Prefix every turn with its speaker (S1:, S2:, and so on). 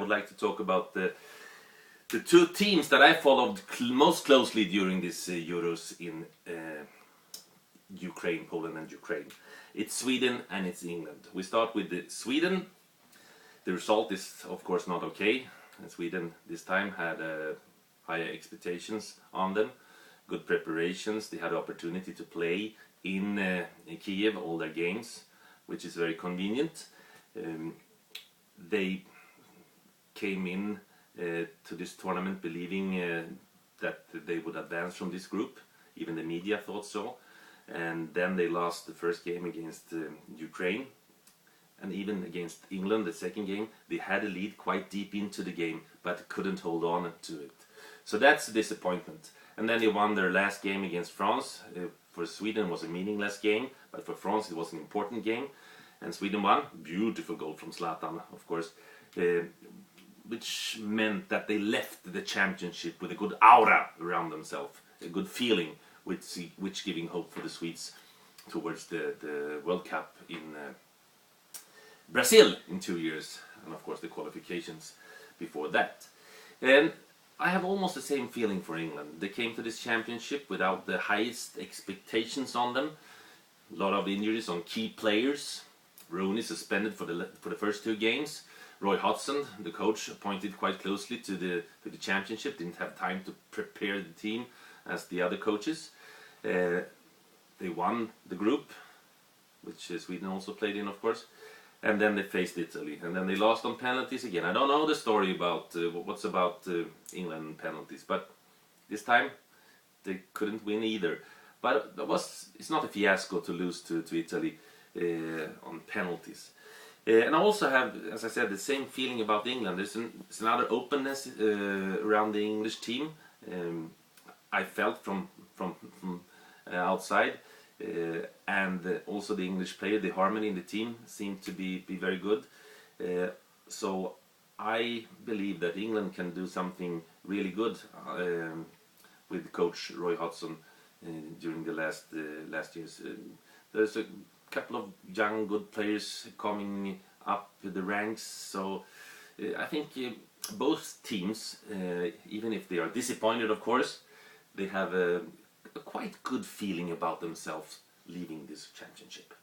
S1: would like to talk about the two teams that I followed most closely during this Euros in Ukraine, Poland and Ukraine. It's Sweden and it's England. We start with Sweden. The result is of course not okay. Sweden this time had higher expectations on them, good preparations. They had the opportunity to play in Kiev all their games, which is very convenient. They came in to this tournament believing that they would advance from this group. Even the media thought so. And then they lost the first game against Ukraine, and even against England the second game they had a lead quite deep into the game but couldn't hold on to it. So that's a disappointment. And then they won their last game against France. For Sweden it was a meaningless game, but for France it was an important game, and Sweden won. Beautiful goal from Zlatan, of course, which meant that they left the championship with a good aura around themselves, a good feeling, which giving hope for the Swedes towards the World Cup in Brazil in 2 years, and of course the qualifications before that. And I have almost the same feeling for England. They came to this championship without the highest expectations on them. A lot of injuries on key players. Rooney suspended for the first 2 games. Roy Hodgson, the coach, appointed quite closely to the championship, didn't have time to prepare the team as the other coaches. They won the group, which Sweden also played in, of course, and then they faced Italy, and then they lost on penalties again. I don't know the story about what's about England penalties, but this time they couldn't win either. But it's not a fiasco to lose to Italy on penalties. And I also have, as I said, the same feeling about England. There's another openness around the English team. I felt from outside, and also the English player, the harmony in the team seemed to be very good. So I believe that England can do something really good with coach Roy Hodgson during the last years. There's a couple of young good players coming up the ranks, so I think both teams, even if they are disappointed of course, they have a quite good feeling about themselves leaving this championship.